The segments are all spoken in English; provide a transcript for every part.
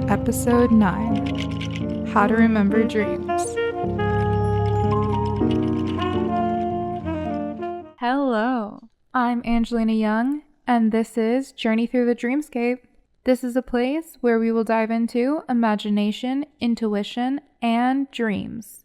Episode 9, How to Remember Dreams. Hello, I'm Angelina Young, and this is Journey Through the Dreamscape. This is a place where we will dive into imagination, intuition, and dreams.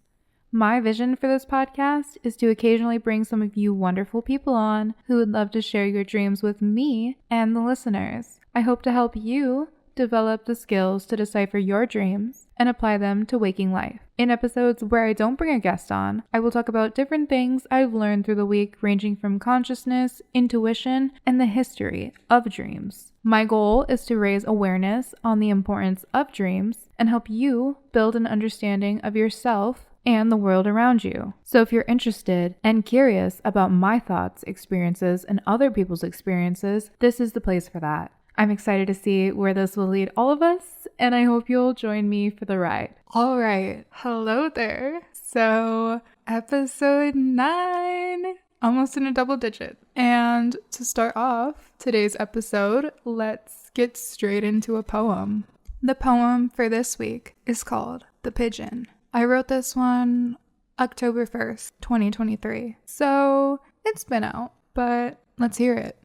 My vision for this podcast is to occasionally bring some of you wonderful people on who would love to share your dreams with me and the listeners. I hope to help you develop the skills to decipher your dreams and apply them to waking life. In episodes where I don't bring a guest on, I will talk about different things I've learned through the week, ranging from consciousness, intuition, and the history of dreams. My goal is to raise awareness on the importance of dreams and help you build an understanding of yourself and the world around you. So if you're interested and curious about my thoughts, experiences, and other people's experiences, this is the place for that. I'm excited to see where this will lead all of us, and I hope you'll join me for the ride. All right, hello there. So, episode 9, almost in a double digit. And to start off today's episode, let's get straight into a poem. The poem for this week is called The Pigeon. I wrote this one October 1st, 2023. So, it's been out, but let's hear it.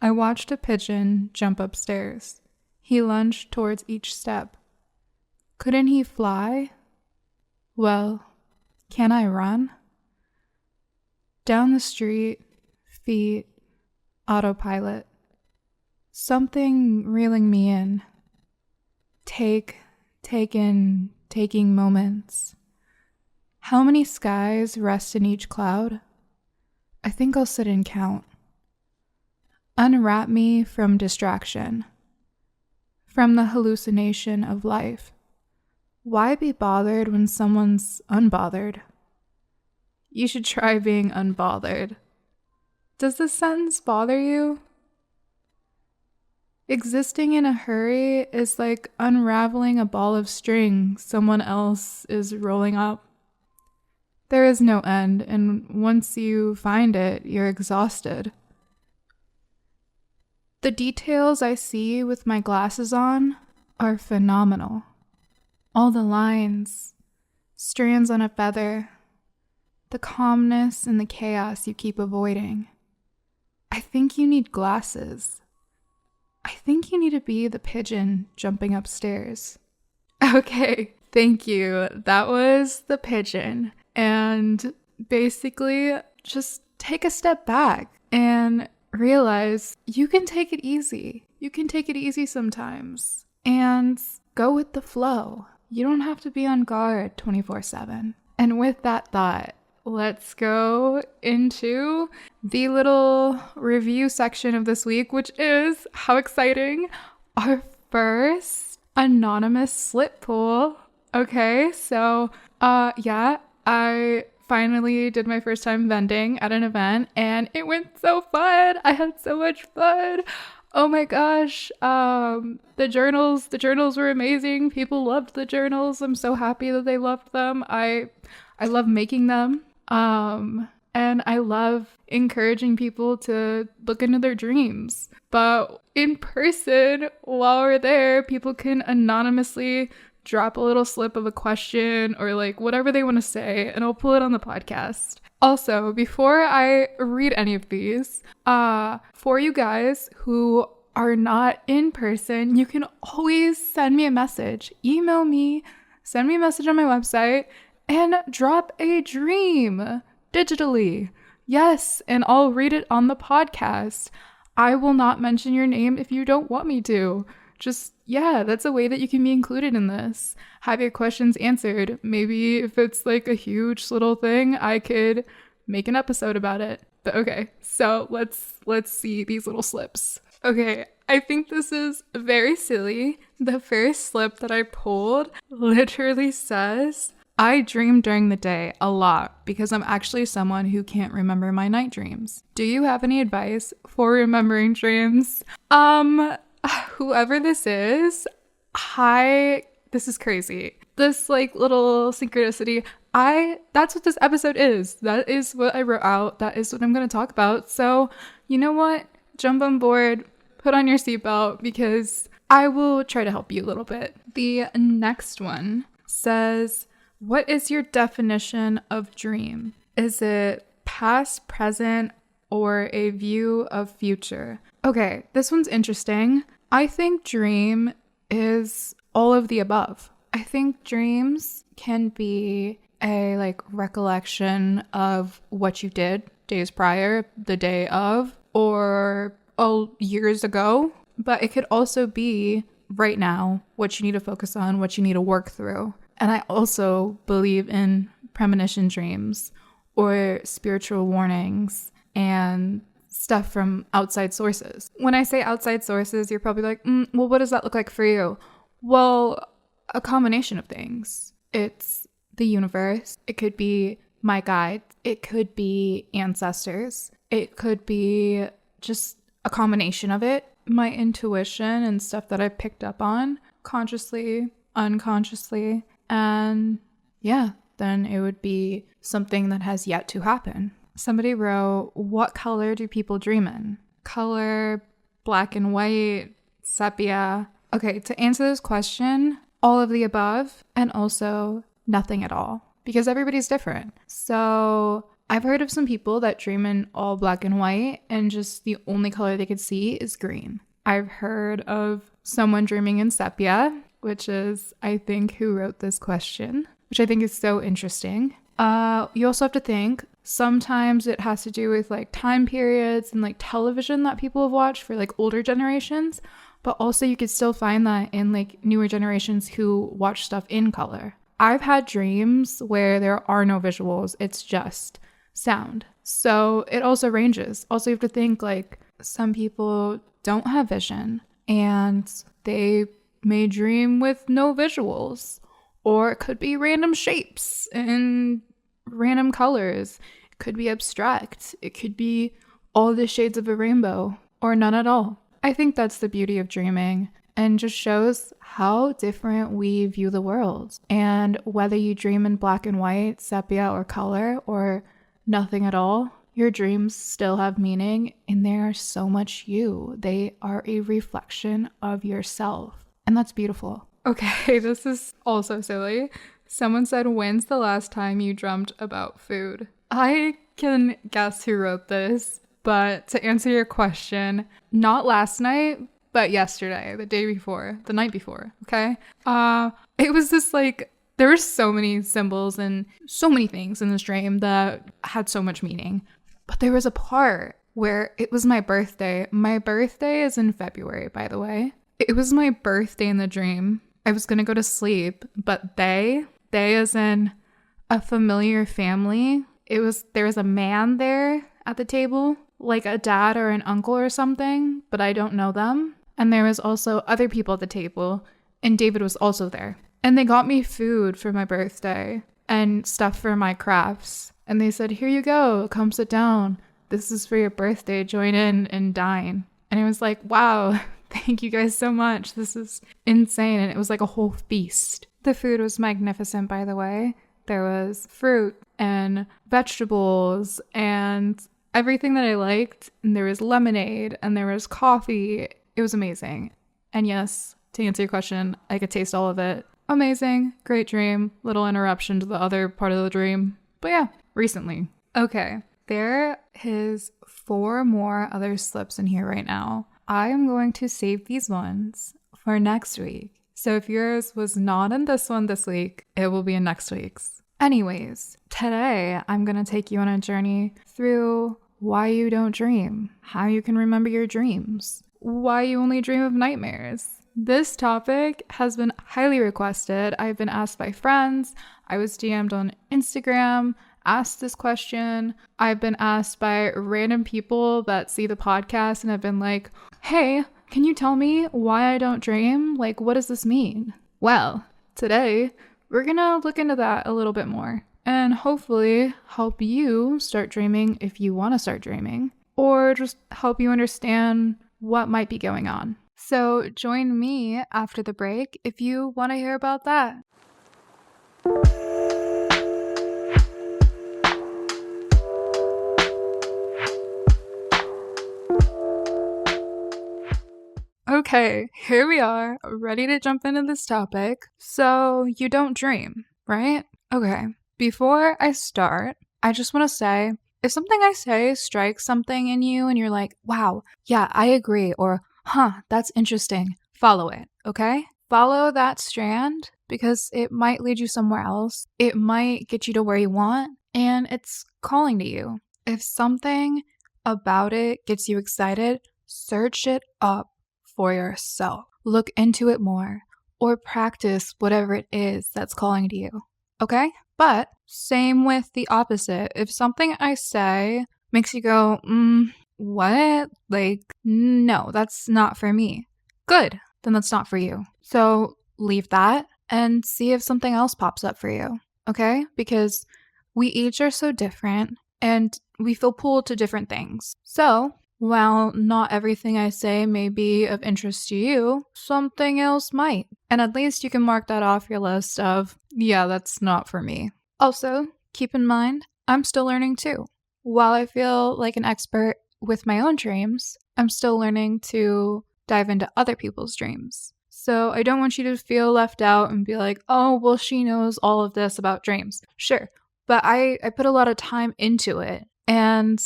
I watched a pigeon jump upstairs. He lunged towards each step. Couldn't he fly? Well, can I run? Down the street, feet, autopilot. Something reeling me in. Taking moments. How many skies rest in each cloud? I think I'll sit and count. Unwrap me from distraction, from the hallucination of life. Why be bothered when someone's unbothered? You should try being unbothered. Does this sentence bother you? Existing in a hurry is like unraveling a ball of string someone else is rolling up. There is no end, and once you find it, you're exhausted. The details I see with my glasses on are phenomenal. All the lines, strands on a feather, the calmness and the chaos you keep avoiding. I think you need glasses. I think you need to be the pigeon jumping upstairs. Okay, thank you. That was The Pigeon. And basically, just take a step back and realize you can take it easy. You can take it easy sometimes and go with the flow. You don't have to be on guard 24/7. And with that thought, let's go into the little review section of this week, which is, how exciting, our first anonymous slip pool. Okay, so I finally did my first time vending at an event, and it went so fun. I had so much fun. Oh my gosh. The journals were amazing. People loved the journals. I'm so happy that they loved them. I love making them. And I love encouraging people to look into their dreams. But in person, while we're there, people can anonymously drop a little slip of a question or like whatever they want to say, and I'll pull it on the podcast. Also, before I read any of these, for you guys who are not in person, you can always send me a message. Email me, send me a message on my website, and drop a dream digitally. Yes, and I'll read it on the podcast. I will not mention your name if you don't want me to. That's a way that you can be included in this. Have your questions answered. Maybe if it's like a huge little thing, I could make an episode about it. But okay, so let's see these little slips. Okay, I think this is very silly. The first slip that I pulled literally says, I dream during the day a lot because I'm actually someone who can't remember my night dreams. Do you have any advice for remembering dreams? Whoever this is, this is crazy. This like little synchronicity, that's what this episode is. That is what I wrote out. That is what I'm going to talk about. So, you know what? Jump on board, put on your seatbelt because I will try to help you a little bit. The next one says, what is your definition of dream? Is it past, present, or a view of future? Okay, this one's interesting. I think dream is all of the above. I think dreams can be a recollection of what you did days prior, the day of, or years ago. But it could also be right now, what you need to focus on, what you need to work through. And I also believe in premonition dreams or spiritual warnings and stuff from outside sources. When I say outside sources, you're probably like, well, what does that look like for you? Well, a combination of things. It's the universe. It could be my guide. It could be ancestors. It could be just a combination of it. My intuition and stuff that I picked up on consciously, unconsciously. And yeah, then it would be something that has yet to happen. Somebody wrote, what color do people dream in? Color, black and white, sepia. Okay, to answer this question, all of the above and also nothing at all, because everybody's different. So I've heard of some people that dream in all black and white and just the only color they could see is green. I've heard of someone dreaming in sepia, which is, I think, who wrote this question, which I think is so interesting. You also have to think, sometimes it has to do with time periods and television that people have watched for older generations, but also you could still find that in newer generations who watch stuff in color. I've had dreams where there are no visuals, it's just sound. So it also ranges. Also, you have to think some people don't have vision and they may dream with no visuals, or it could be random shapes and random colors. It could be abstract. It could be all the shades of a rainbow or none at all. I think that's the beauty of dreaming and just shows how different we view the world. And whether you dream in black and white, sepia, or color, or nothing at all, your dreams still have meaning and they are so much you. They are a reflection of yourself. And that's beautiful. Okay, this is also silly. Someone said, when's the last time you dreamt about food? I can guess who wrote this, but to answer your question, not last night, but yesterday, the day before, the night before, okay? It was this there were so many symbols and so many things in this dream that had so much meaning. But there was a part where it was my birthday. My birthday is in February, by the way. It was my birthday in the dream. I was going to go to sleep, but they as in a familiar family. There was a man there at the table, like a dad or an uncle or something, but I don't know them. And there was also other people at the table, and David was also there. And they got me food for my birthday and stuff for my crafts. And they said, here you go, come sit down. This is for your birthday, join in and dine. And I was like, wow, thank you guys so much. This is insane. And it was like a whole feast. The food was magnificent, by the way. There was fruit and vegetables and everything that I liked. And there was lemonade and there was coffee. It was amazing. And yes, to answer your question, I could taste all of it. Amazing. Great dream. Little interruption to the other part of the dream. But yeah, recently. Okay. There is 4 more other slips in here right now. I am going to save these ones for next week. So if yours was not in this one this week, it will be in next week's. Anyways, today I'm going to take you on a journey through why you don't dream, how you can remember your dreams, why you only dream of nightmares. This topic has been highly requested. I've been asked by friends. I was DM'd on Instagram, asked this question. I've been asked by random people that see the podcast and have been like, hey, can you tell me why I don't dream? What does this mean? Well, today we're gonna look into that a little bit more and hopefully help you start dreaming if you want to start dreaming, or just help you understand what might be going on. So join me after the break if you want to hear about that. Okay, here we are, ready to jump into this topic. So, you don't dream, right? Okay, before I start, I just want to say if something I say strikes something in you and you're like, wow, yeah, I agree, or that's interesting, follow it, okay? Follow that strand because it might lead you somewhere else. It might get you to where you want, and it's calling to you. If something about it gets you excited, search it up for yourself. Look into it more or practice whatever it is that's calling to you. Okay? But same with the opposite. If something I say makes you go, what? Like, no, that's not for me. Good. Then that's not for you. So leave that and see if something else pops up for you. Okay? Because we each are so different and we feel pulled to different things. So while not everything I say may be of interest to you, something else might. And at least you can mark that off your list of, yeah, that's not for me. Also, keep in mind, I'm still learning too. While I feel like an expert with my own dreams, I'm still learning to dive into other people's dreams. So I don't want you to feel left out and be like, oh, well, she knows all of this about dreams. Sure, but I put a lot of time into it and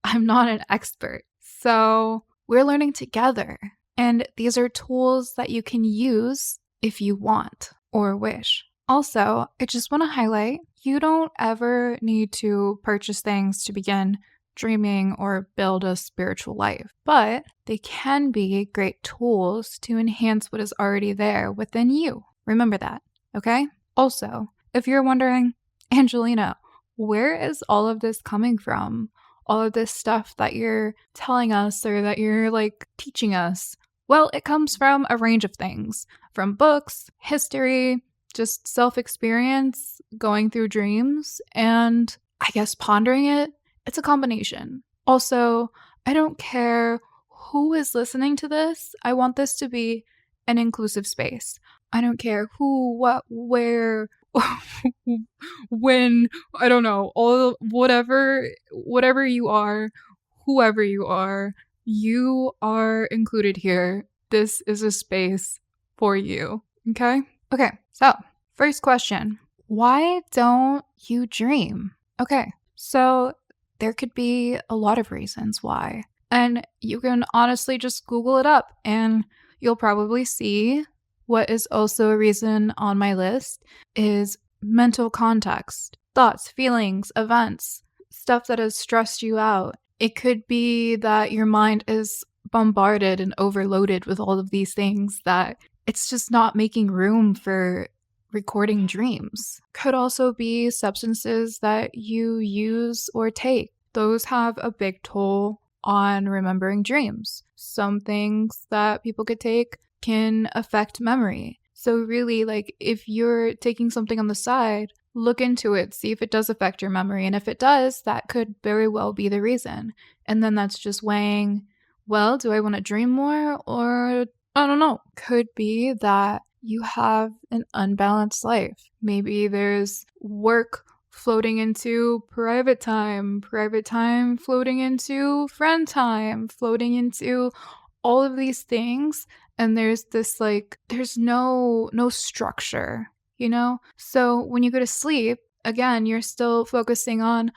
I'm not an expert. So we're learning together. And these are tools that you can use if you want or wish. Also, I just want to highlight you don't ever need to purchase things to begin dreaming or build a spiritual life, but they can be great tools to enhance what is already there within you. Remember that, okay? Also, if you're wondering, Angelina, where is all of this coming from? All of this stuff that you're telling us or that you're like teaching us? Well, it comes from a range of things, from books, history, just self-experience, going through dreams, and I guess pondering it. It's a combination. Also, I don't care who is listening to this. I want this to be an inclusive space. I don't care who, what, where, when, I don't know, all whatever you are, whoever you are included here. This is a space for you. Okay? Okay, so first question. Why don't you dream? Okay, so there could be a lot of reasons why. And you can honestly just Google it up and you'll probably see what is also a reason on my list is mental context, thoughts, feelings, events, stuff that has stressed you out. It could be that your mind is bombarded and overloaded with all of these things that it's just not making room for recording dreams. Could also be substances that you use or take. Those have a big toll on remembering dreams. Some things that people could take can affect memory. So really, like, if you're taking something on the side, look into it, see if it does affect your memory. And if it does, that could very well be the reason. And then that's just weighing, well, do I want to dream more? Or, I don't know, could be that you have an unbalanced life. Maybe there's work floating into private time floating into friend time, floating into all of these things. And there's this like, there's no structure, you know? So when you go to sleep, again, you're still focusing on,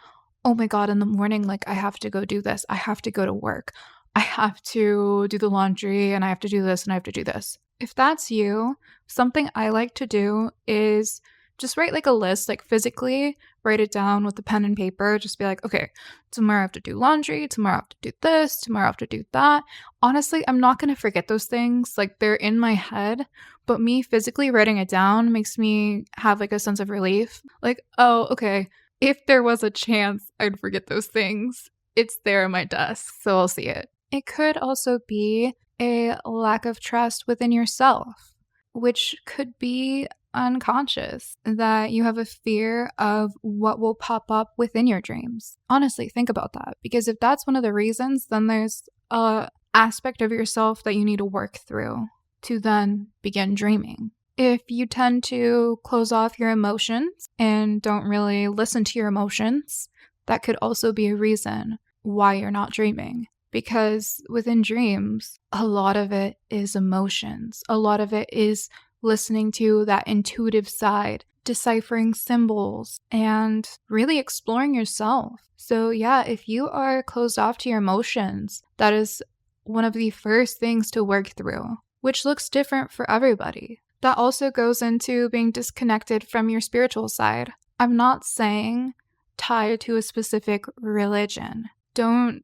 oh my God, in the morning, like I have to go do this. I have to go to work. I have to do the laundry and I have to do this and I have to do this. If that's you, something I like to do is just write like a list, like physically write it down with a pen and paper. Just be like, okay, tomorrow I have to do laundry. Tomorrow I have to do this. Tomorrow I have to do that. Honestly, I'm not going to forget those things. Like they're in my head, but me physically writing it down makes me have like a sense of relief. Like, oh, okay, if there was a chance I'd forget those things, it's there on my desk, so I'll see it. It could also be a lack of trust within yourself, which could be unconscious, that you have a fear of what will pop up within your dreams. Honestly, think about that, because if that's one of the reasons, then there's a aspect of yourself that you need to work through to then begin dreaming. If you tend to close off your emotions and don't really listen to your emotions, that could also be a reason why you're not dreaming. because within dreams, a lot of it is emotions. A lot of it is listening to that intuitive side, deciphering symbols, and really exploring yourself. So yeah, if you are closed off to your emotions, that is one of the first things to work through, which looks different for everybody. That also goes into being disconnected from your spiritual side. I'm not saying tied to a specific religion. Don't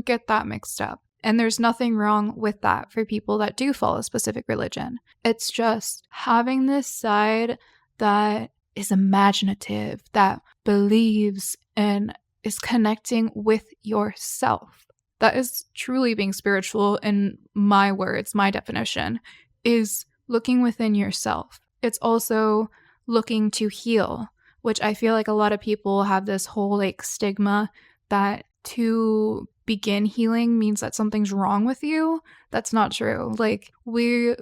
get that mixed up. And there's nothing wrong with that for people that do follow a specific religion. It's just having this side that is imaginative, that believes and is connecting with yourself. That is truly being spiritual in my words, my definition, is looking within yourself. It's also looking to heal, which I feel like a lot of people have this whole like stigma that to begin healing means that something's wrong with you. That's not true. Like we're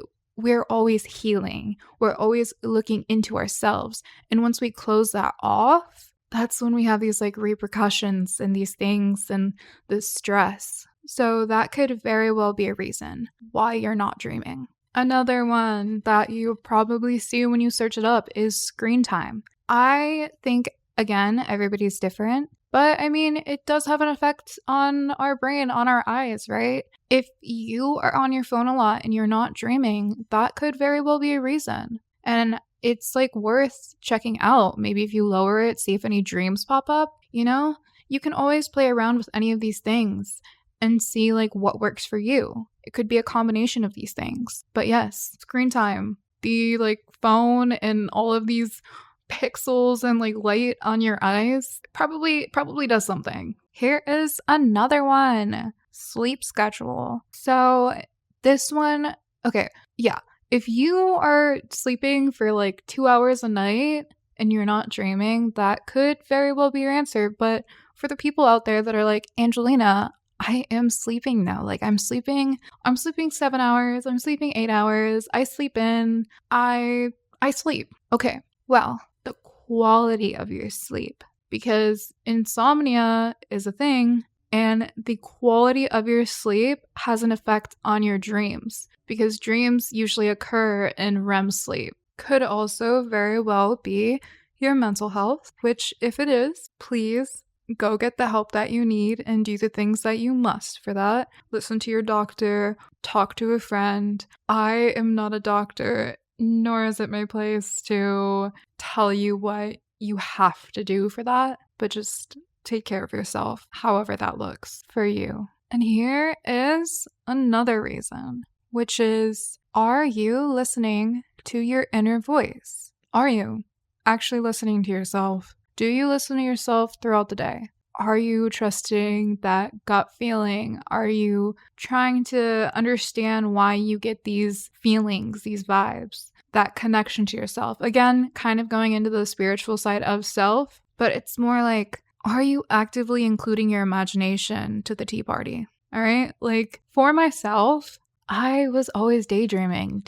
always healing. We're always looking into ourselves. And once we close that off, that's when we have these like repercussions and these things and this stress. So that could very well be a reason why you're not dreaming. Another one that you probably see when you search it up is screen time. I think, again, everybody's different, but I mean, it does have an effect on our brain, on our eyes, right? If you are on your phone a lot and you're not dreaming, that could very well be a reason. And it's like worth checking out. Maybe if you lower it, see if any dreams pop up, you know? You can always play around with any of these things and see like what works for you. It could be a combination of these things. But yes, screen time, the like phone and all of these pixels and like light on your eyes probably does something. Here is another one. Sleep schedule. So this one, okay, yeah. If you are sleeping for like 2 hours a night and you're not dreaming, that could very well be your answer. But for the people out there that are like, Angelina, I am sleeping now. Like I'm sleeping 7 hours. I'm sleeping 8 hours. I sleep in. I sleep. Okay. Well, the quality of your sleep, because insomnia is a thing and the quality of your sleep has an effect on your dreams, because dreams usually occur in REM sleep. Could also very well be your mental health, which if it is, please go get the help that you need and do the things that you must for that. Listen to your doctor, talk to a friend. I am not a doctor, nor is it my place to tell you what you have to do for that, but just take care of yourself, however that looks for you. And here is another reason, which is, are you listening to your inner voice? Are you actually listening to yourself? Do you listen to yourself throughout the day? Are you trusting that gut feeling? Are you trying to understand why you get these feelings, these vibes, that connection to yourself? Again, kind of going into the spiritual side of self, but it's more like, are you actively including your imagination to the tea party? All right. Like for myself, I was always daydreaming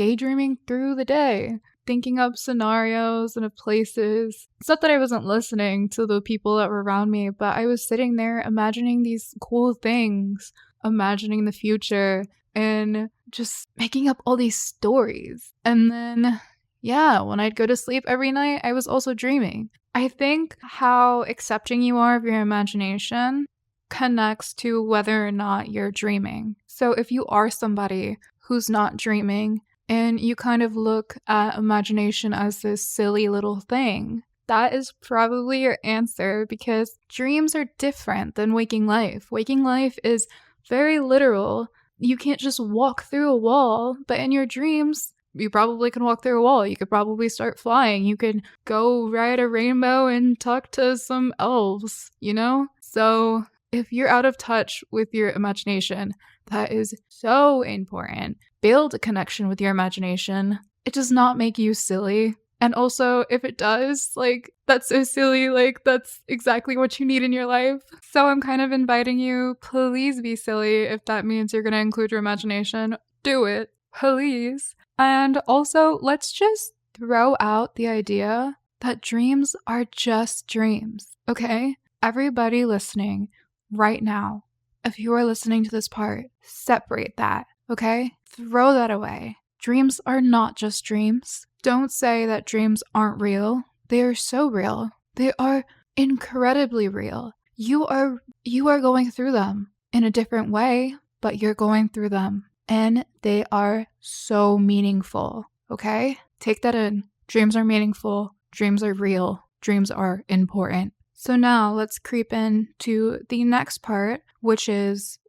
through the day, thinking up scenarios and of places. It's not that I wasn't listening to the people that were around me, but I was sitting there imagining these cool things, imagining the future, and just making up all these stories. And then, yeah, when I'd go to sleep every night, I was also dreaming. I think how accepting you are of your imagination connects to whether or not you're dreaming. So if you are somebody who's not dreaming and you kind of look at imagination as this silly little thing, that is probably your answer, because dreams are different than waking life. Waking life is very literal. You can't just walk through a wall, but in your dreams, you probably can walk through a wall. You could probably start flying. You could go ride a rainbow and talk to some elves, you know? So if you're out of touch with your imagination, that is so important. Build a connection with your imagination. It does not make you silly. And also, if it does, like, that's so silly. Like, that's exactly what you need in your life. So I'm kind of inviting you, please be silly. If that means you're going to include your imagination, do it, please. And also, let's just throw out the idea that dreams are just dreams, okay? Everybody listening right now, if you are listening to this part, separate that, okay? Throw that away. Dreams are not just dreams. Don't say that dreams aren't real. They are so real. They are incredibly real. You are going through them in a different way, but you're going through them. And they are so meaningful, okay? Take that in. Dreams are meaningful. Dreams are real. Dreams are important. So now let's creep into the next part, which is,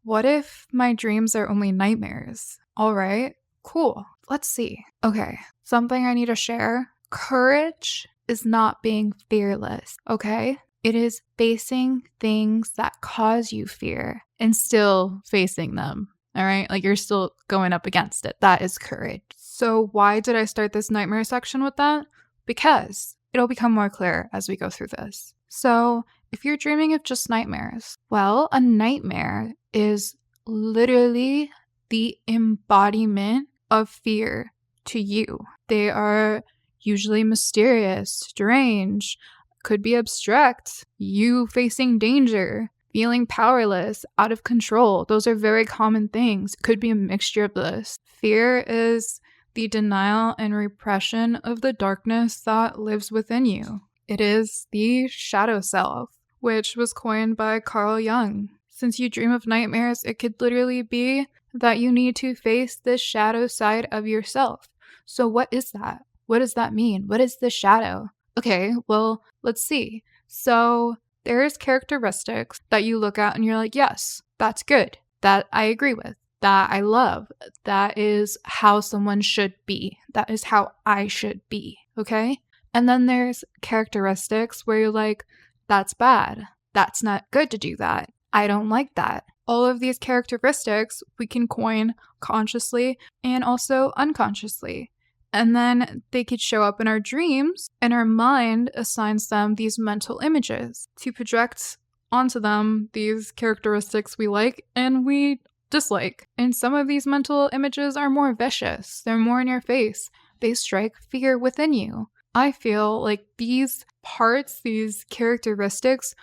what if my dreams are only nightmares? All right, cool. Let's see. Okay, something I need to share. Courage is not being fearless, okay? It is facing things that cause you fear and still facing them, all right? Like you're still going up against it. That is courage. So why did I start this nightmare section with that? Because it'll become more clear as we go through this. So if you're dreaming of just nightmares, well, a nightmare is literally the embodiment of fear to you. They are usually mysterious, strange, could be abstract, you facing danger, feeling powerless, out of control. Those are very common things. It could be a mixture of this. Fear is the denial and repression of the darkness that lives within you. It is the shadow self, which was coined by Carl Jung. Since you dream of nightmares, it could literally be that you need to face this shadow side of yourself. So what is that? What does that mean? What is the shadow? Okay, well, let's see. So there's characteristics that you look at and you're like, yes, that's good. That I agree with. That I love. That is how someone should be. That is how I should be. Okay? And then there's characteristics where you're like, that's bad. That's not good to do that. I don't like that. All of these characteristics we can coin consciously and also unconsciously. And then they could show up in our dreams, and our mind assigns them these mental images to project onto them these characteristics we like and we dislike. And some of these mental images are more vicious. They're more in your face. They strike fear within you. I feel like these parts, these characteristics,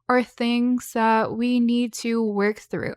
are things that we need to work through,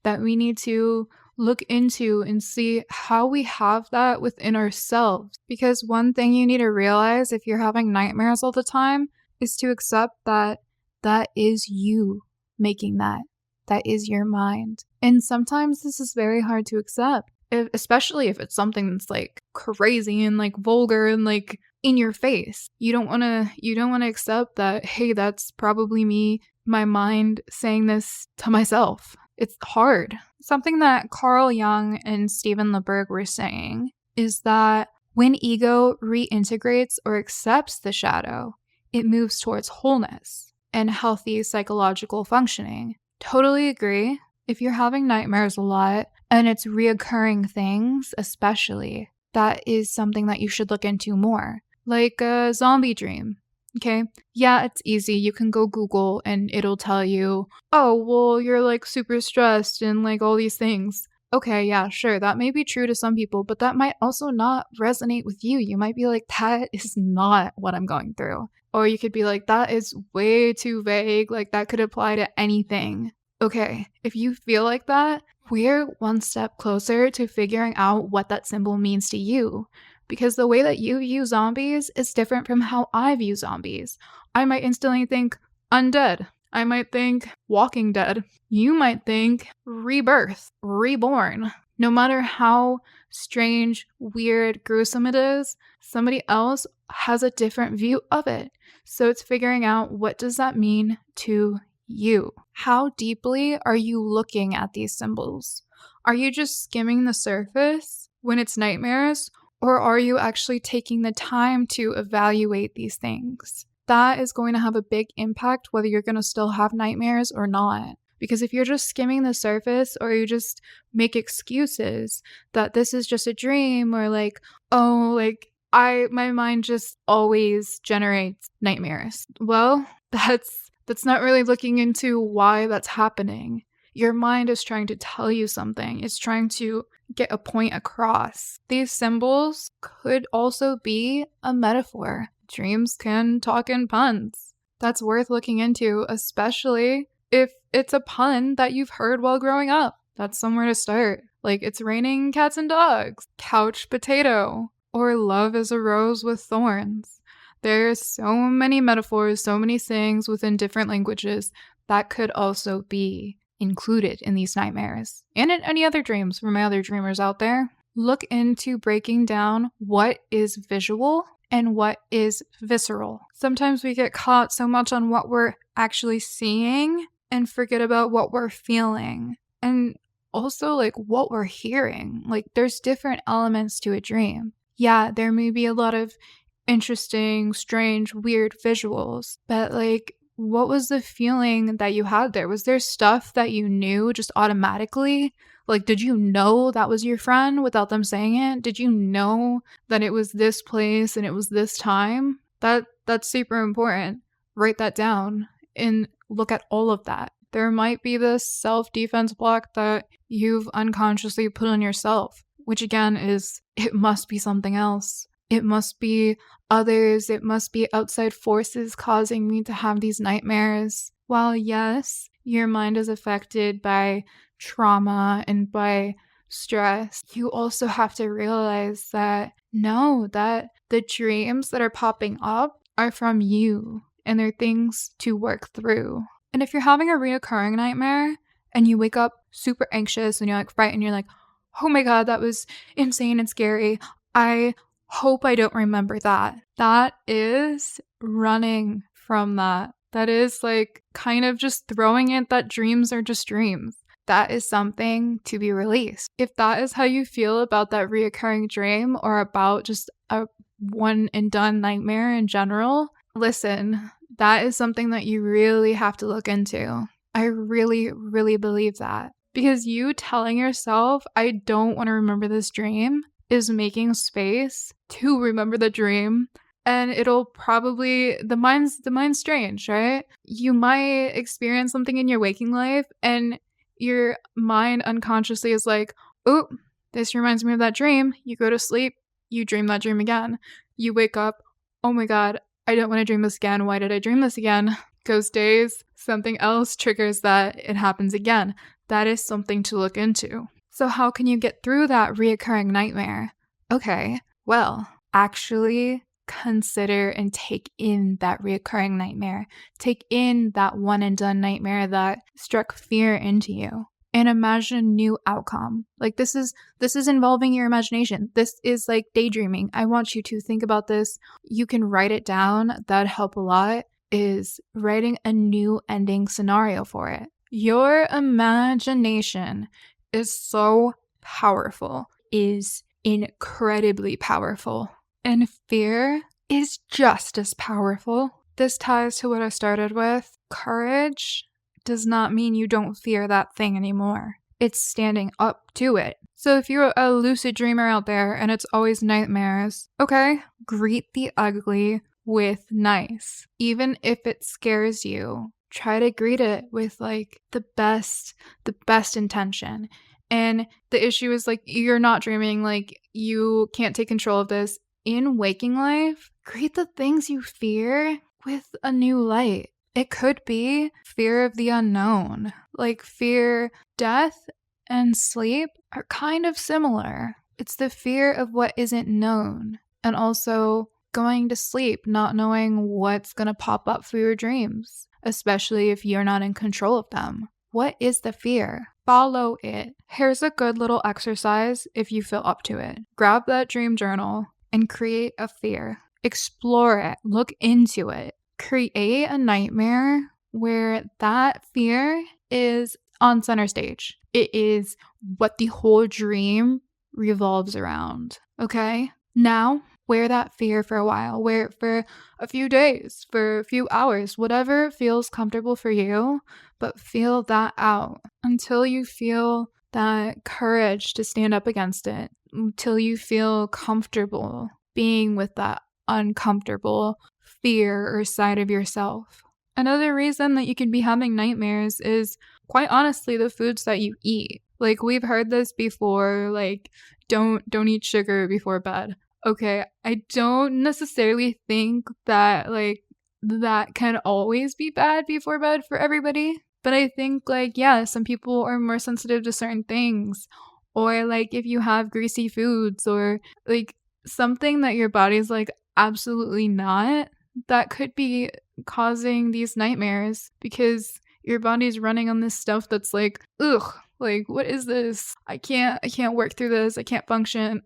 that we need to look into and see how we have that within ourselves. Because one thing you need to realize if you're having nightmares all the time is to accept that that is you making that. That is your mind. And sometimes this is very hard to accept, especially if it's something that's like crazy and like vulgar and like in your face. You don't want to accept that, hey, that's probably me, my mind saying this to myself. It's hard. Something that Carl Jung and Stephen LeBerg were saying is that when ego reintegrates or accepts the shadow, it moves towards wholeness and healthy psychological functioning. Totally agree. If you're having nightmares a lot and it's reoccurring things, especially, that is something that you should look into more. Like a zombie dream. Okay? Yeah, it's easy. You can go Google and it'll tell you, oh, well, you're like super stressed and like all these things. Okay, yeah, sure. That may be true to some people, but that might also not resonate with you. You might be like, that is not what I'm going through. Or you could be like, that is way too vague. Like that could apply to anything. Okay, if you feel like that, we're one step closer to figuring out what that symbol means to you. Because the way that you view zombies is different from how I view zombies. I might instantly think undead. I might think Walking Dead. You might think rebirth, reborn. No matter how strange, weird, gruesome it is, somebody else has a different view of it. So it's figuring out, what does that mean to you? How deeply are you looking at these symbols? Are you just skimming the surface when it's nightmares? Or are you actually taking the time to evaluate these things? That is going to have a big impact whether you're going to still have nightmares or not. Because if you're just skimming the surface, or you just make excuses that this is just a dream, or like, oh, like my mind just always generates nightmares. Well, that's not really looking into why that's happening. Your mind is trying to tell you something. It's trying to get a point across. These symbols could also be a metaphor. Dreams can talk in puns. That's worth looking into, especially if it's a pun that you've heard while growing up. That's somewhere to start. Like, it's raining cats and dogs, couch potato, or love is a rose with thorns. There's so many metaphors, so many sayings within different languages that could also be included in these nightmares and in any other dreams for my other dreamers out there. Look into breaking down what is visual and what is visceral. Sometimes we get caught so much on what we're actually seeing and forget about what we're feeling and also like what we're hearing. Like, there's different elements to a dream. Yeah, there may be a lot of interesting, strange, weird visuals, but like, what was the feeling that you had there? Was there stuff that you knew just automatically? Like, did you know that was your friend without them saying it? Did you know that it was this place and it was this time? That's super important. Write that down and look at all of that. There might be this self-defense block that you've unconsciously put on yourself, which again is, it must be something else. It must be others. It must be outside forces causing me to have these nightmares. While yes, your mind is affected by trauma and by stress, you also have to realize that no, that the dreams that are popping up are from you and they're things to work through. And if you're having a reoccurring nightmare and you wake up super anxious and you're like frightened, you're like, oh my God, that was insane and scary. I hope I don't remember that. That is running from that. That is like kind of just throwing it that dreams are just dreams. That is something to be released. If that is how you feel about that reoccurring dream or about just a one and done nightmare in general, listen, that is something that you really have to look into. I really, really believe that. Because you telling yourself, I don't want to remember this dream, is making space to remember the dream. And it'll probably, the mind's strange, right? You might experience something in your waking life and your mind unconsciously is like, oh, this reminds me of that dream. You go to sleep, you dream that dream again. You wake up, oh my God, I don't want to dream this again. Why did I dream this again? Goes days, something else triggers that, it happens again. That is something to look into. So how can you get through that reoccurring nightmare? Okay, well, actually consider and take in that reoccurring nightmare. Take in that one and done nightmare that struck fear into you. And imagine a new outcome. Like this is involving your imagination. This is like daydreaming. I want you to think about this. You can write it down. That'd help a lot. Is writing a new ending scenario for it. Your imagination is so powerful, is incredibly powerful. And fear is just as powerful. This ties to what I started with. Courage does not mean you don't fear that thing anymore. It's standing up to it. So if you're a lucid dreamer out there and it's always nightmares, okay, greet the ugly with nice. Even if it scares you, try to greet it with like the best intention. And the issue is like, you're not dreaming, like you can't take control of this. In waking life, greet the things you fear with a new light. It could be fear of the unknown. Like fear, death, and sleep are kind of similar. It's the fear of what isn't known. And also going to sleep, not knowing what's going to pop up for your dreams, especially if you're not in control of them. What is the fear? Follow it. Here's a good little exercise if you feel up to it. Grab that dream journal and create a fear. Explore it. Look into it. Create a nightmare where that fear is on center stage. It is what the whole dream revolves around. Okay? Now, wear that fear for a while. Wear it for a few days, for a few hours, whatever feels comfortable for you, but feel that out until you feel that courage to stand up against it, until you feel comfortable being with that uncomfortable fear or side of yourself. Another reason that you could be having nightmares is, quite honestly, the foods that you eat. Like, we've heard this before, like, don't eat sugar before bed. Okay, I don't necessarily think that, like, that can always be bad before bed for everybody. But I think, like, yeah, some people are more sensitive to certain things. Or, like, if you have greasy foods or, like, something that your body's like, absolutely not, that could be causing these nightmares because your body's running on this stuff that's like, ugh, like, what is this? I can't work through this. I can't function.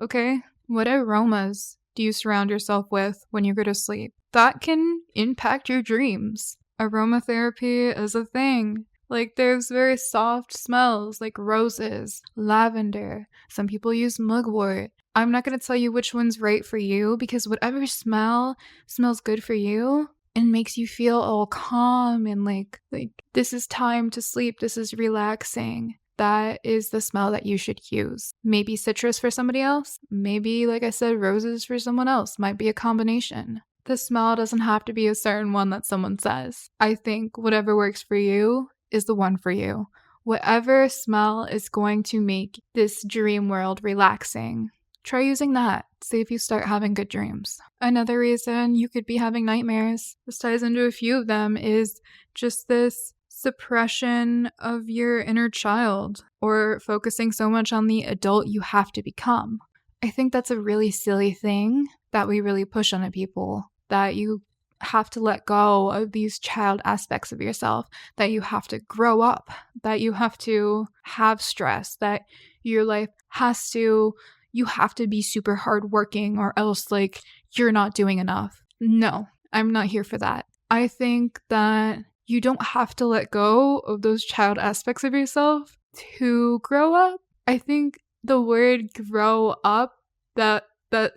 Okay. What aromas do you surround yourself with when you go to sleep? That can impact your dreams. Aromatherapy is a thing. Like, there's very soft smells like roses, lavender. Some people use mugwort. I'm not going to tell you which one's right for you because whatever smell smells good for you and makes you feel all calm and like this is time to sleep, this is relaxing. That is the smell that you should use. Maybe citrus for somebody else. Maybe, like I said, roses for someone else. Might be a combination. The smell doesn't have to be a certain one that someone says. I think whatever works for you is the one for you. Whatever smell is going to make this dream world relaxing, try using that. See if you start having good dreams. Another reason you could be having nightmares, this ties into a few of them, is just this suppression of your inner child or focusing so much on the adult you have to become. I think that's a really silly thing that we really push onto people, that you have to let go of these child aspects of yourself, that you have to grow up, that you have to have stress, that your life has to, you have to be super hardworking or else like you're not doing enough. No, I'm not here for that. I think that you don't have to let go of those child aspects of yourself to grow up. I think the word grow up, that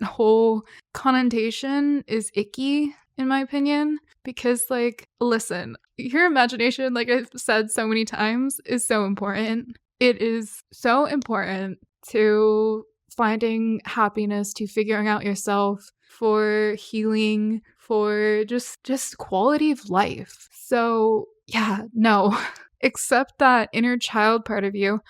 whole connotation is icky in my opinion, because like, listen, your imagination, like I've said so many times, is so important. It is so important to finding happiness, to figuring out yourself, for healing, for just quality of life. So yeah, no, accept that inner child part of you.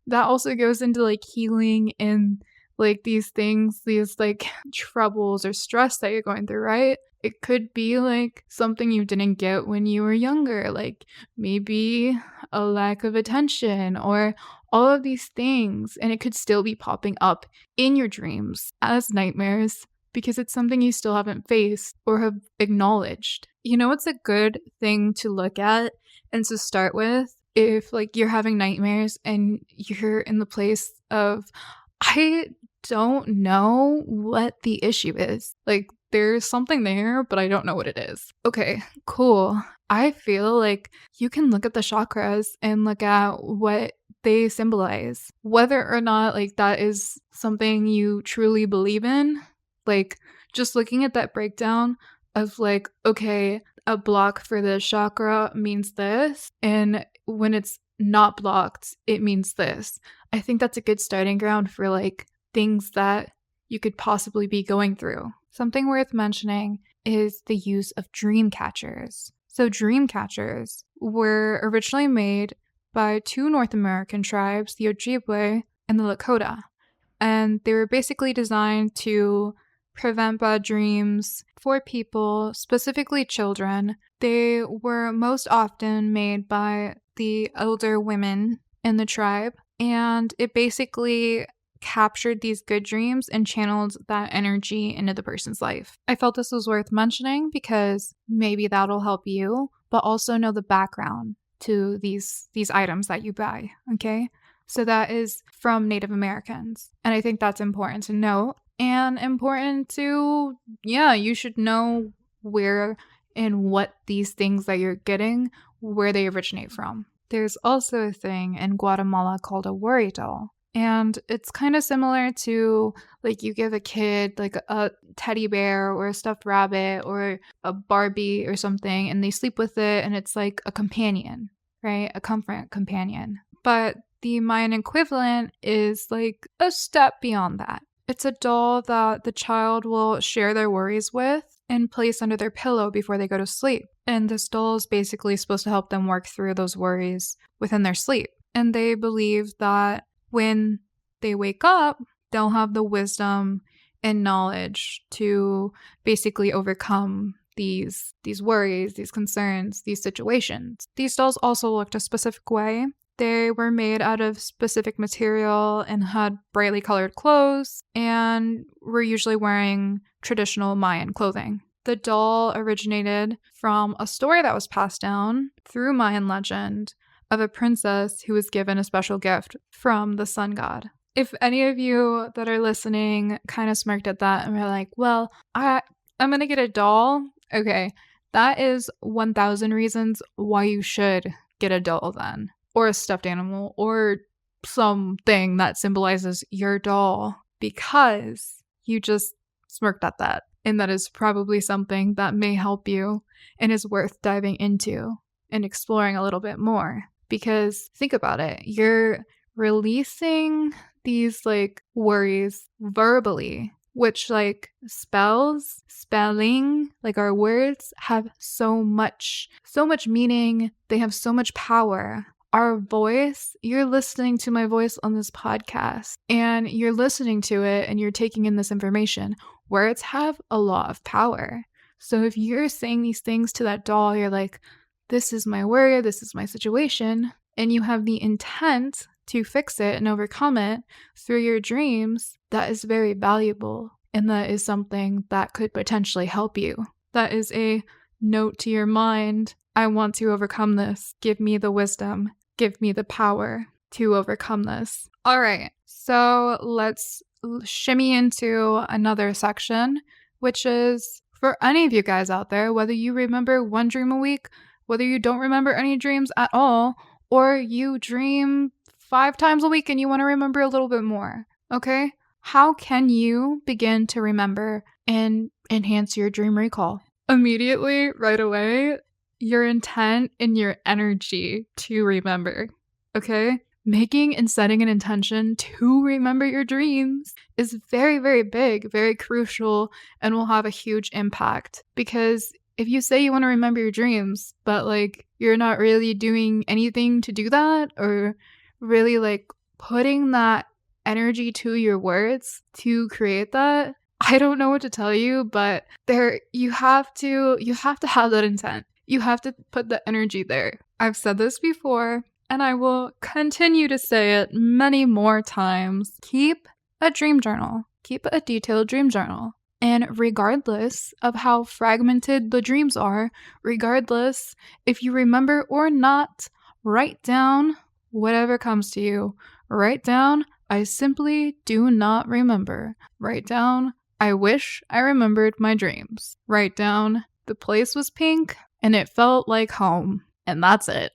That also goes into like healing and like these things, these like troubles or stress that you're going through, right? It could be like something you didn't get when you were younger, like maybe a lack of attention or all of these things. And it could still be popping up in your dreams as nightmares because it's something you still haven't faced or have acknowledged. You know, it's a good thing to look at and to start with if like you're having nightmares and you're in the place of, I don't know what the issue is. Like, there's something there, but I don't know what it is. Okay, cool. I feel like you can look at the chakras and look at what they symbolize. Whether or not, like, that is something you truly believe in, like, just looking at that breakdown of, like, okay, a block for this chakra means this, and when it's not blocked, it means this. I think that's a good starting ground for, like, things that you could possibly be going through. Something worth mentioning is the use of dream catchers. So dream catchers were originally made by two North American tribes, the Ojibwe and the Lakota. And they were basically designed to prevent bad dreams for people, specifically children. They were most often made by the elder women in the tribe. And it basically captured these good dreams and channeled that energy into the person's life. I felt this was worth mentioning because maybe that'll help you, but also know the background to these items that you buy, okay? So that is from Native Americans. And I think that's important to note and important to, yeah, you should know where and what these things that you're getting, where they originate from. There's also a thing in Guatemala called a worry doll. And it's kind of similar to, like, you give a kid, like, a teddy bear or a stuffed rabbit or a Barbie or something, and they sleep with it, and it's like a companion, right? A comfort companion. But the Mayan equivalent is, like, a step beyond that. It's a doll that the child will share their worries with and place under their pillow before they go to sleep. And this doll is basically supposed to help them work through those worries within their sleep. And they believe that when they wake up, they'll have the wisdom and knowledge to basically overcome these worries, these concerns, these situations. These dolls also looked a specific way. They were made out of specific material and had brightly colored clothes and were usually wearing traditional Mayan clothing. The doll originated from a story that was passed down through Mayan legend of a princess who was given a special gift from the sun god. If any of you that are listening kind of smirked at that and were like, well, I'm going to get a doll. Okay, that is 1,000 reasons why you should get a doll then. Or a stuffed animal, or something that symbolizes your doll, because you just smirked at that. And that is probably something that may help you and is worth diving into and exploring a little bit more. Because think about it, you're releasing these like worries verbally, which like spelling, like our words have so much meaning. They have so much power. Our voice, you're listening to my voice on this podcast and you're listening to it and you're taking in this information. Words have a lot of power. So if you're saying these things to that doll, you're like, this is my worry, this is my situation, and you have the intent to fix it and overcome it through your dreams, that is very valuable. And that is something that could potentially help you. That is a note to your mind. I want to overcome this. Give me the wisdom. Give me the power to overcome this. All right, so let's shimmy into another section, which is for any of you guys out there, whether you remember one dream a week, whether you don't remember any dreams at all, or you dream 5 times a week and you want to remember a little bit more, okay? How can you begin to remember and enhance your dream recall? Immediately, right away, your intent and your energy to remember, okay? Making and setting an intention to remember your dreams is very, very big, very crucial, and will have a huge impact. Because if you say you want to remember your dreams, but like you're not really doing anything to do that, or really like putting that energy to your words to create that, I don't know what to tell you, but you have to have that intent. You have to put the energy there. I've said this before, and I will continue to say it many more times. Keep a dream journal. Keep a detailed dream journal. And regardless of how fragmented the dreams are, regardless if you remember or not, write down whatever comes to you. Write down, I simply do not remember. Write down, I wish I remembered my dreams. Write down, the place was pink and it felt like home. And that's it.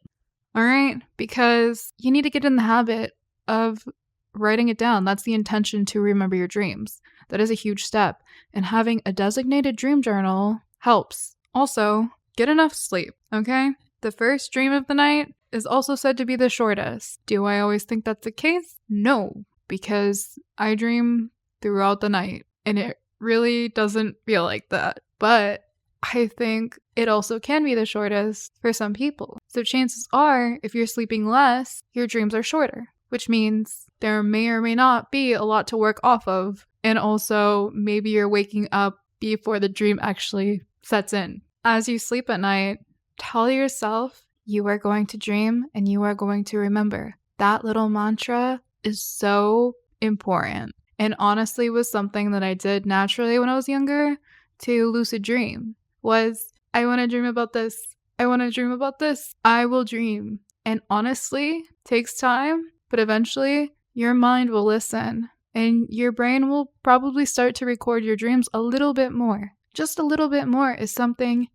All right? Because you need to get in the habit of writing it down. That's the intention to remember your dreams. That is a huge step. And having a designated dream journal helps. Also, get enough sleep, okay? The first dream of the night is also said to be the shortest. Do I always think that's the case? No, because I dream throughout the night and it really doesn't feel like that. But I think it also can be the shortest for some people. So chances are, if you're sleeping less, your dreams are shorter, which means there may or may not be a lot to work off of. And also, maybe you're waking up before the dream actually sets in. As you sleep at night, tell yourself you are going to dream and you are going to remember. That little mantra is so important. And honestly was something that I did naturally when I was younger to lucid dream. Was, I want to dream about this. I want to dream about this. I will dream. And honestly, takes time, but eventually your mind will listen and your brain will probably start to record your dreams a little bit more. Just a little bit more is something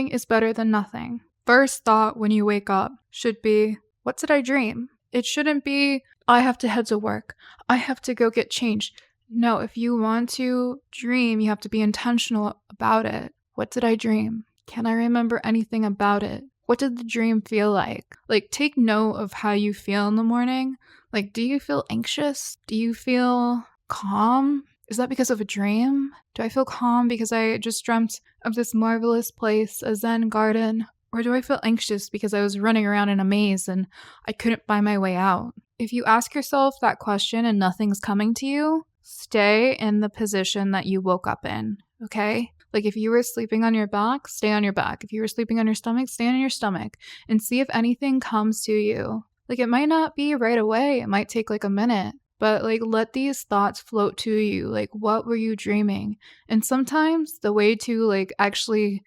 is better than nothing. First thought when you wake up should be, what did I dream? It shouldn't be, I have to head to work. I have to go get changed. No, if you want to dream, you have to be intentional about it. What did I dream? Can I remember anything about it? What did the dream feel like? Like, take note of how you feel in the morning. Like, do you feel anxious? Do you feel calm? Is that because of a dream? Do I feel calm because I just dreamt of this marvelous place, a Zen garden? Or do I feel anxious because I was running around in a maze and I couldn't find my way out? If you ask yourself that question and nothing's coming to you, stay in the position that you woke up in, okay? Like if you were sleeping on your back, stay on your back. If you were sleeping on your stomach, stay on your stomach and see if anything comes to you. Like it might not be right away. It might take like a minute, but like let these thoughts float to you. Like what were you dreaming? And sometimes the way to like actually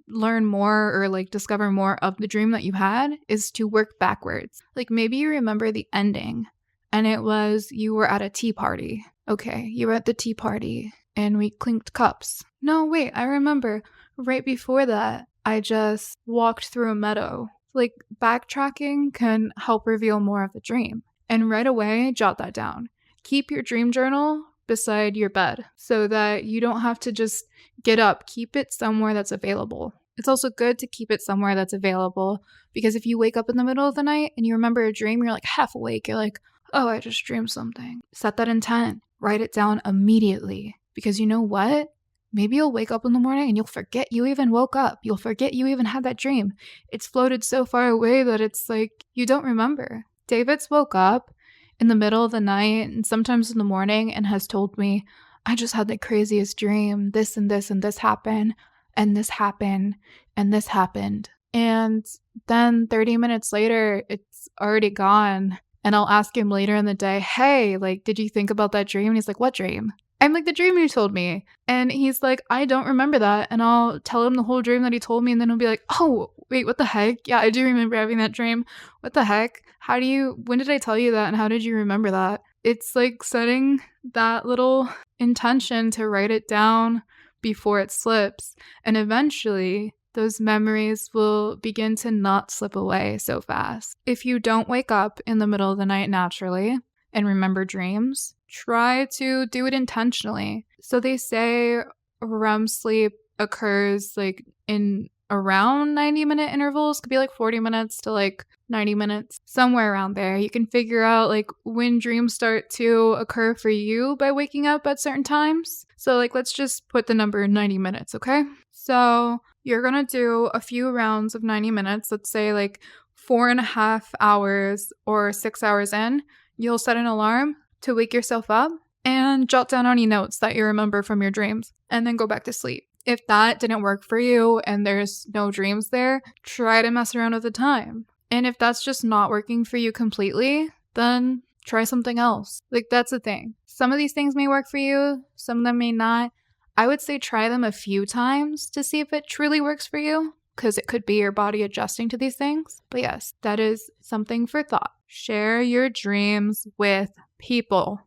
learn more or like discover more of the dream that you had is to work backwards. Like maybe you remember the ending and it was you were at a tea party. Okay, you were at the tea party and we clinked cups. No, wait, I remember right before that, I just walked through a meadow. Like backtracking can help reveal more of the dream. And right away, jot that down. Keep your dream journal beside your bed so that you don't have to just get up. Keep it somewhere that's available. It's also good to keep it somewhere that's available because if you wake up in the middle of the night and you remember a dream, you're like half awake. You're like, oh, I just dreamed something. Set that intent. Write it down immediately because you know what? Maybe you'll wake up in the morning and you'll forget you even woke up. You'll forget you even had that dream. It's floated so far away that it's like you don't remember. David's woke up in the middle of the night and sometimes in the morning and has told me, I just had the craziest dream. This and this and this happened and this happened and this happened. And then 30 minutes later, it's already gone. And I'll ask him later in the day, hey, like, did you think about that dream? And he's like, what dream? I'm like, the dream you told me. And he's like, I don't remember that. And I'll tell him the whole dream that he told me. And then he'll be like, oh, wait, what the heck? Yeah, I do remember having that dream. What the heck? When did I tell you that? And how did you remember that? It's like setting that little intention to write it down before it slips. And eventually those memories will begin to not slip away so fast. If you don't wake up in the middle of the night naturally and remember dreams, try to do it intentionally. So they say REM sleep occurs like in around 90-minute intervals. Could be like 40 minutes to like 90 minutes, somewhere around there. You can figure out like when dreams start to occur for you by waking up at certain times. So like let's just put the number 90 minutes, okay? So you're gonna do a few rounds of 90 minutes. Let's say like 4.5 hours or 6 hours in. You'll set an alarm to wake yourself up and jot down any notes that you remember from your dreams and then go back to sleep. If that didn't work for you and there's no dreams there, try to mess around with the time. And if that's just not working for you completely, then try something else. Like that's the thing. Some of these things may work for you, some of them may not. I would say try them a few times to see if it truly works for you, because it could be your body adjusting to these things. But yes, that is something for thought. Share your dreams with people,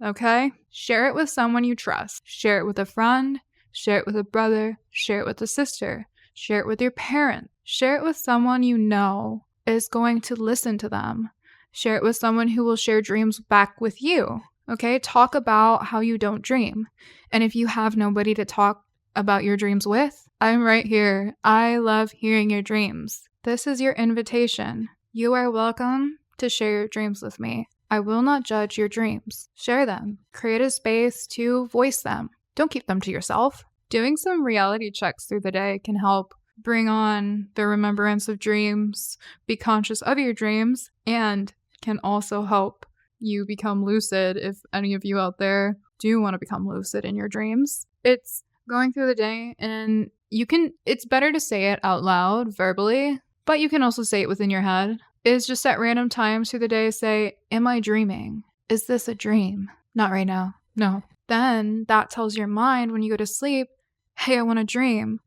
okay? Share it with someone you trust. Share it with a friend, share it with a brother, share it with a sister, share it with your parents. Share it with someone you know is going to listen to them. Share it with someone who will share dreams back with you, okay? Talk about how you don't dream. And if you have nobody to talk about your dreams with, I'm right here. I love hearing your dreams. This is your invitation. You are welcome to share your dreams with me. I will not judge your dreams. Share them. Create a space to voice them. Don't keep them to yourself. Doing some reality checks through the day can help bring on the remembrance of dreams, be conscious of your dreams, and can also help you become lucid if any of you out there do want to become lucid in your dreams. It's going through the day and it's better to say it out loud verbally, but you can also say it within your head. Is just at random times through the day say, am I dreaming? Is this a dream? Not right now. No. Then that tells your mind when you go to sleep, hey, I want to dream.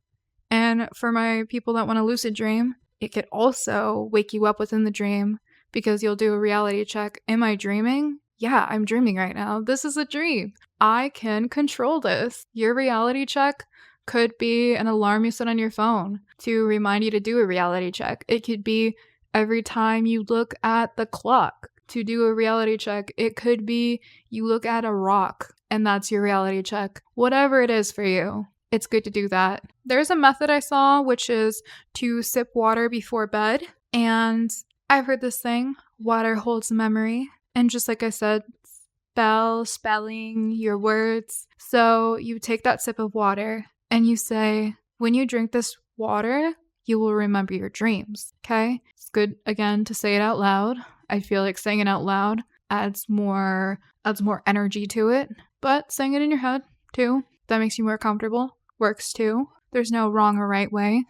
And for my people that want to lucid dream, it could also wake you up within the dream because you'll do a reality check. Am I dreaming? Yeah, I'm dreaming right now. This is a dream. I can control this. Your reality check could be an alarm you set on your phone to remind you to do a reality check. It could be every time you look at the clock to do a reality check. It could be you look at a rock and that's your reality check. Whatever it is for you, it's good to do that. There's a method I saw, which is to sip water before bed. And I've heard this thing, water holds memory. And just like I said, spelling your words. So you take that sip of water and you say, when you drink this water, you will remember your dreams, okay? It's good, again, to say it out loud. I feel like saying it out loud adds more energy to it. But saying it in your head, too, that makes you more comfortable. works too. There's no wrong or right way.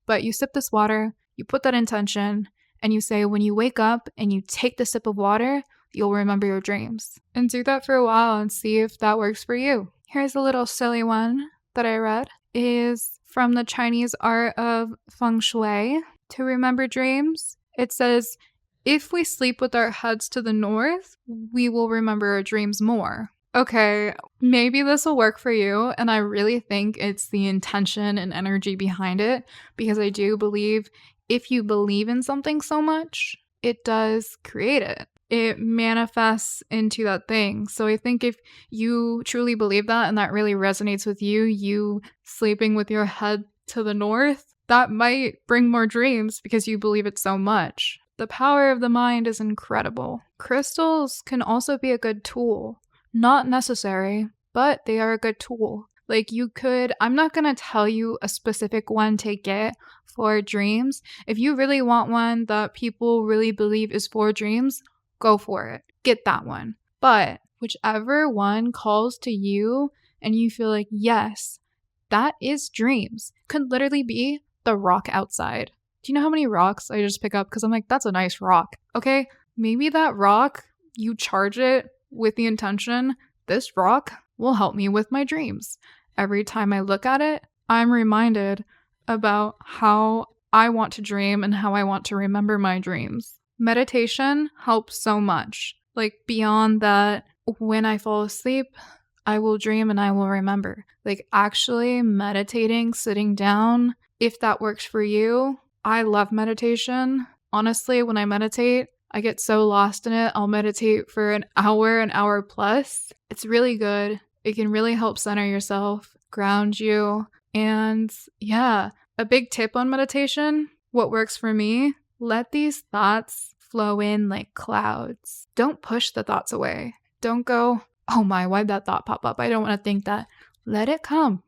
But you sip this water, you put that intention, and you say when you wake up and you take the sip of water, you'll remember your dreams. And do that for a while and see if that works for you. Here's a little silly one that I read. It is from the Chinese art of feng shui. To remember dreams, it says, if we sleep with our heads to the north, we will remember our dreams more. Okay, maybe this will work for you, and I really think it's the intention and energy behind it, because I do believe if you believe in something so much, it does create it. It manifests into that thing. So I think if you truly believe that and that really resonates with you sleeping with your head to the north, that might bring more dreams because you believe it so much. The power of the mind is incredible. Crystals can also be a good tool. Not necessary, but they are a good tool. Like I'm not going to tell you a specific one to get for dreams. If you really want one that people really believe is for dreams, go for it. Get that one. But whichever one calls to you and you feel like, yes, that is dreams, could literally be the rock outside. Do you know how many rocks I just pick up? Because I'm like, that's a nice rock. Okay, maybe that rock, you charge it with the intention, this rock will help me with my dreams. Every time I look at it, I'm reminded about how I want to dream and how I want to remember my dreams. Meditation helps so much. Like beyond that, when I fall asleep, I will dream and I will remember. Like actually meditating, sitting down, if that works for you. I love meditation. Honestly, when I meditate, I get so lost in it. I'll meditate for an hour plus. It's really good. It can really help center yourself, ground you. And yeah, a big tip on meditation, what works for me, let these thoughts flow in like clouds. Don't push the thoughts away. Don't go, oh my, why'd that thought pop up? I don't want to think that. Let it come,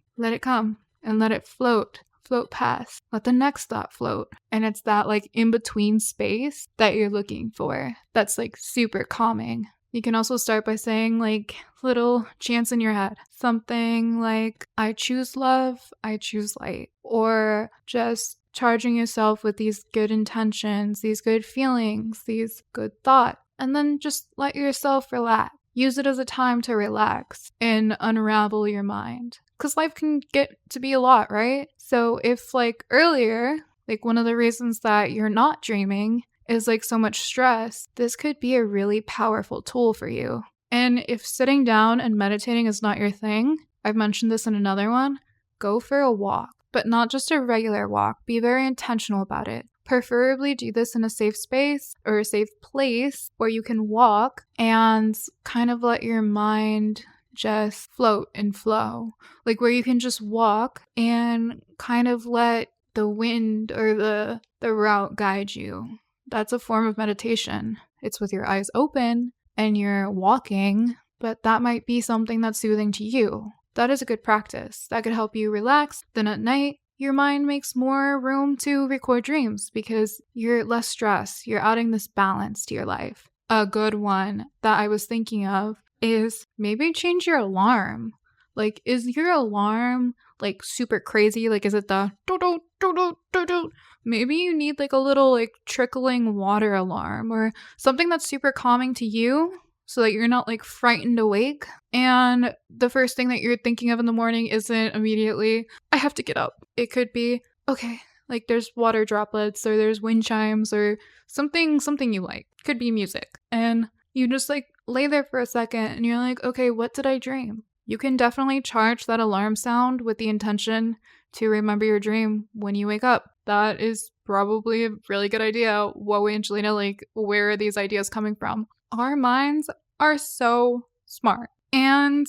and let it float past. Let the next thought float. And it's that like in between space that you're looking for. That's like super calming. You can also start by saying like little chants in your head. Something like, I choose love, I choose light. Or just charging yourself with these good intentions, these good feelings, these good thoughts. And then just let yourself relax. Use it as a time to relax and unravel your mind. Because life can get to be a lot, right? So if like earlier, like one of the reasons that you're not dreaming is like so much stress, this could be a really powerful tool for you. And if sitting down and meditating is not your thing, I've mentioned this in another one, go for a walk. But not just a regular walk. Be very intentional about it. Preferably do this in a safe space or a safe place where you can walk and kind of let your mind just float and flow. Like where you can just walk and kind of let the wind or the route guide you. That's a form of meditation. It's with your eyes open and you're walking, but that might be something that's soothing to you. That is a good practice. That could help you relax. Then at night, your mind makes more room to record dreams because you're less stressed. You're adding this balance to your life. A good one that I was thinking of is maybe change your alarm. Like, is your alarm like super crazy? Like, is it the do-do, do-do, do-do? Maybe you need like a little like trickling water alarm or something that's super calming to you so that you're not like frightened awake. And the first thing that you're thinking of in the morning isn't immediately, I have to get up. It could be, okay, like there's water droplets or there's wind chimes or something you like. Could be music. And you just like lay there for a second and you're like, okay, what did I dream? You can definitely charge that alarm sound with the intention to remember your dream when you wake up. That is probably a really good idea. Whoa, Angelina, like where are these ideas coming from? Our minds are so smart. And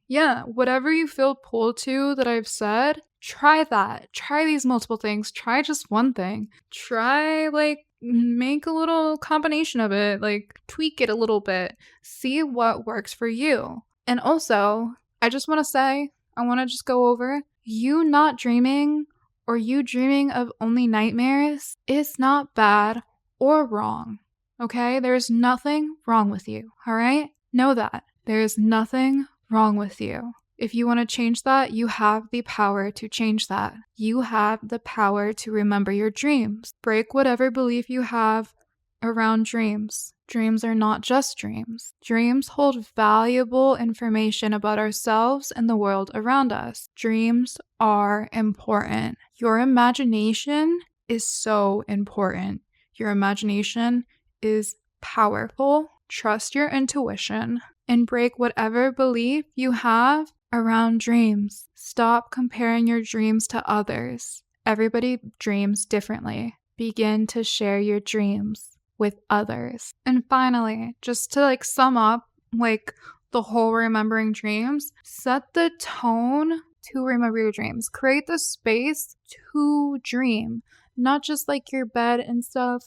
yeah, whatever you feel pulled to that I've said, try that. Try these multiple things. Try just one thing. Try like make a little combination of it, like tweak it a little bit. See what works for you. And also, I just want to say, I want to just go over, you not dreaming or you dreaming of only nightmares is not bad or wrong. Okay? There's nothing wrong with you. All right? Know that. There's nothing wrong with you. If you want to change that, you have the power to change that. You have the power to remember your dreams. Break whatever belief you have around dreams. Dreams are not just dreams. Dreams hold valuable information about ourselves and the world around us. Dreams are important. Your imagination is so important. Your imagination is powerful. Trust your intuition and break whatever belief you have around dreams. Stop comparing your dreams to others. Everybody dreams differently. Begin to share your dreams with others. And finally, just to sum up the whole remembering dreams, set the tone to remember your dreams. Create the space to dream, not just your bed and stuff.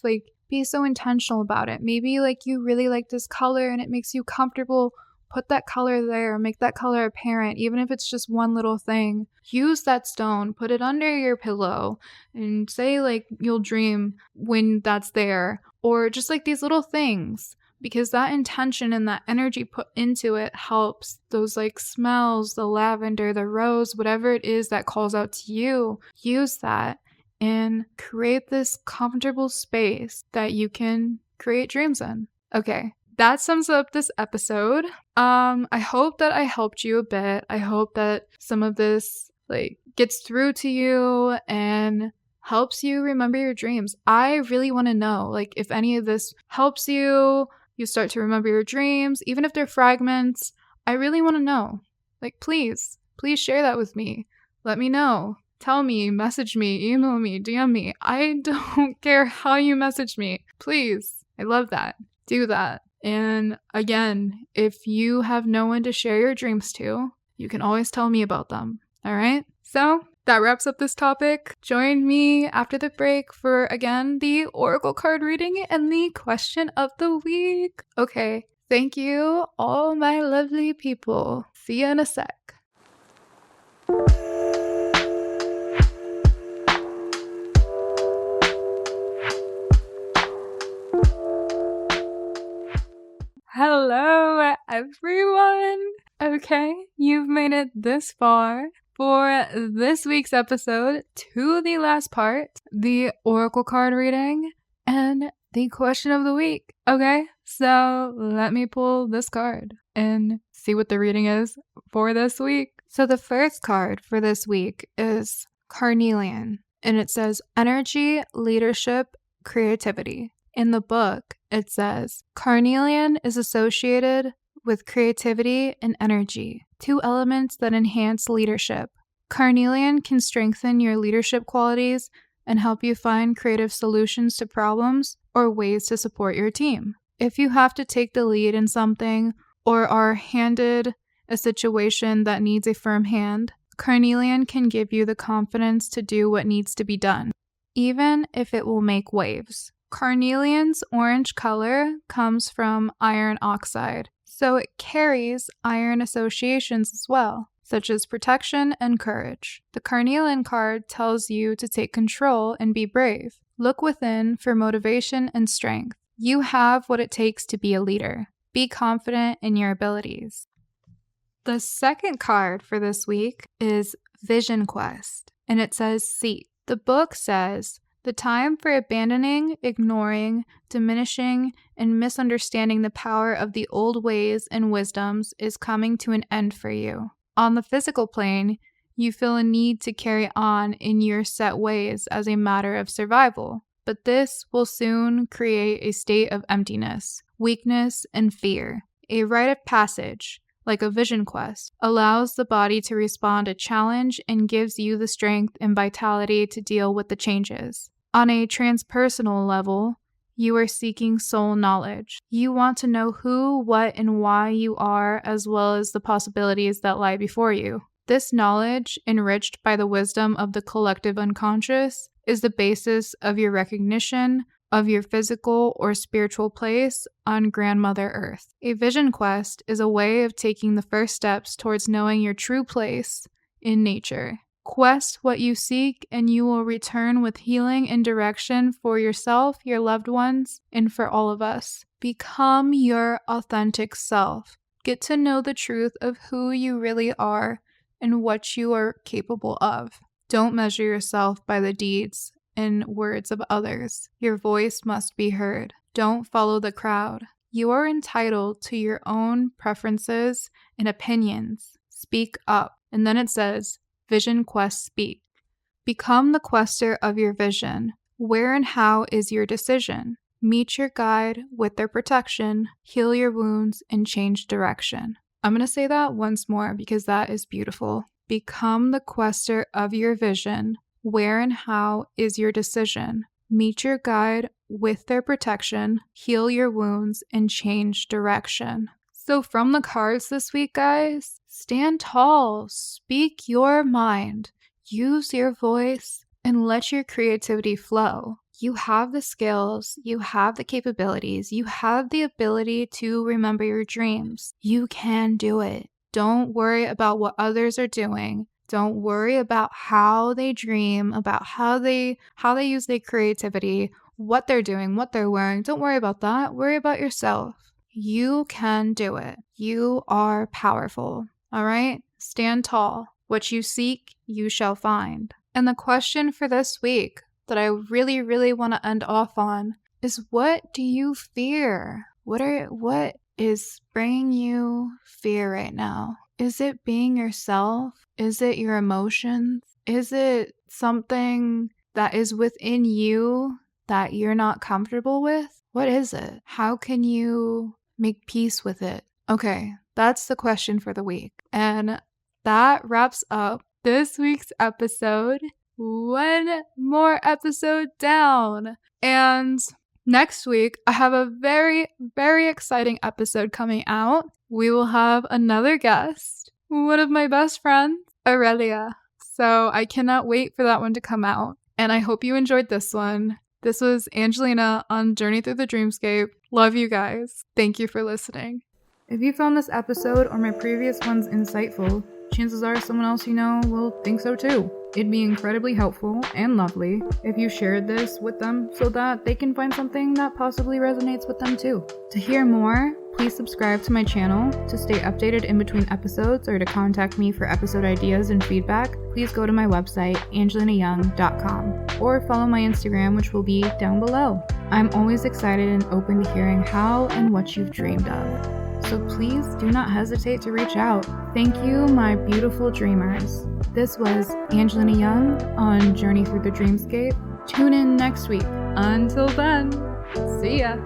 Be so intentional about it. Maybe you really like this color and it makes you comfortable. Put that color there, make that color apparent, even if it's just one little thing. Use that stone, put it under your pillow, and say you'll dream when that's there. Or just these little things, because that intention and that energy put into it helps those smells, the lavender, the rose, whatever it is that calls out to you. Use that and create this comfortable space that you can create dreams in. Okay. That sums up this episode. I hope that I helped you a bit. I hope that some of this gets through to you and helps you remember your dreams. I really want to know if any of this helps you, you start to remember your dreams, even if they're fragments. I really want to know. Please share that with me. Let me know. Tell me, message me, email me, DM me. I don't care how you message me. Please. I love that. Do that. And again, if you have no one to share your dreams to, you can always tell me about them. All right? So that wraps up this topic. Join me after the break for, again, the oracle card reading and the question of the week. Okay. Thank you, all my lovely people. See you in a sec. Hello, everyone. Okay, you've made it this far for this week's episode to the last part, the oracle card reading and the question of the week. Okay, so let me pull this card and see what the reading is for this week. So the first card for this week is Carnelian, and it says energy, leadership, creativity. In the book, it says, Carnelian is associated with creativity and energy, two elements that enhance leadership. Carnelian can strengthen your leadership qualities and help you find creative solutions to problems or ways to support your team. If you have to take the lead in something or are handed a situation that needs a firm hand, Carnelian can give you the confidence to do what needs to be done, even if it will make waves. Carnelian's orange color comes from iron oxide, so it carries iron associations as well, such as protection and courage. The Carnelian card tells you to take control and be brave. Look within for motivation and strength. You have what it takes to be a leader. Be confident in your abilities. The second card for this week is Vision Quest, and it says Seek. The book says, the time for abandoning, ignoring, diminishing, and misunderstanding the power of the old ways and wisdoms is coming to an end for you. On the physical plane, you feel a need to carry on in your set ways as a matter of survival, but this will soon create a state of emptiness, weakness, and fear. A rite of passage, like a vision quest, allows the body to respond to challenge and gives you the strength and vitality to deal with the changes. On a transpersonal level, you are seeking soul knowledge. You want to know who, what, and why you are, as well as the possibilities that lie before you. This knowledge, enriched by the wisdom of the collective unconscious, is the basis of your recognition of your physical or spiritual place on Grandmother Earth. A vision quest is a way of taking the first steps towards knowing your true place in nature. Quest what you seek, and you will return with healing and direction for yourself, your loved ones, and for all of us. Become your authentic self. Get to know the truth of who you really are and what you are capable of. Don't measure yourself by the deeds and words of others. Your voice must be heard. Don't follow the crowd. You are entitled to your own preferences and opinions. Speak up. And then it says, Vision Quest Speak. Become the quester of your vision. Where and how is your decision? Meet your guide with their protection. Heal your wounds and change direction. I'm going to say that once more because that is beautiful. Become the quester of your vision. Where and how is your decision? Meet your guide with their protection. Heal your wounds and change direction. So from the cards this week, guys, stand tall, speak your mind, use your voice, and let your creativity flow. You have the skills, you have the capabilities, you have the ability to remember your dreams. You can do it. Don't worry about what others are doing. Don't worry about how they dream, about how they use their creativity, what they're doing, what they're wearing. Don't worry about that. Worry about yourself. You can do it. You are powerful. All right? Stand tall. What you seek, you shall find. And the question for this week that I really, really want to end off on is, what do you fear? What is bringing you fear right now? Is it being yourself? Is it your emotions? Is it something that is within you that you're not comfortable with? What is it? How can you make peace with it? Okay, that's the question for the week. And that wraps up this week's episode. One more episode down. And next week, I have a very, very exciting episode coming out. We will have another guest, one of my best friends, Aurelia. So I cannot wait for that one to come out. And I hope you enjoyed this one. This was Angelina on Journey Through the Dreamscape. Love you guys. Thank you for listening. If you found this episode or my previous ones insightful, chances are someone else you know will think so too. It'd be incredibly helpful and lovely if you shared this with them so that they can find something that possibly resonates with them too. To hear more, please subscribe to my channel. To stay updated in between episodes or to contact me for episode ideas and feedback, please go to my website, angelinayoung.com, or follow my Instagram, which will be down below. I'm always excited and open to hearing how and what you've dreamed of. So please do not hesitate to reach out. Thank you, my beautiful dreamers. This was Angelina Young on Journey Through the Dreamscape. Tune in next week. Until then, see ya.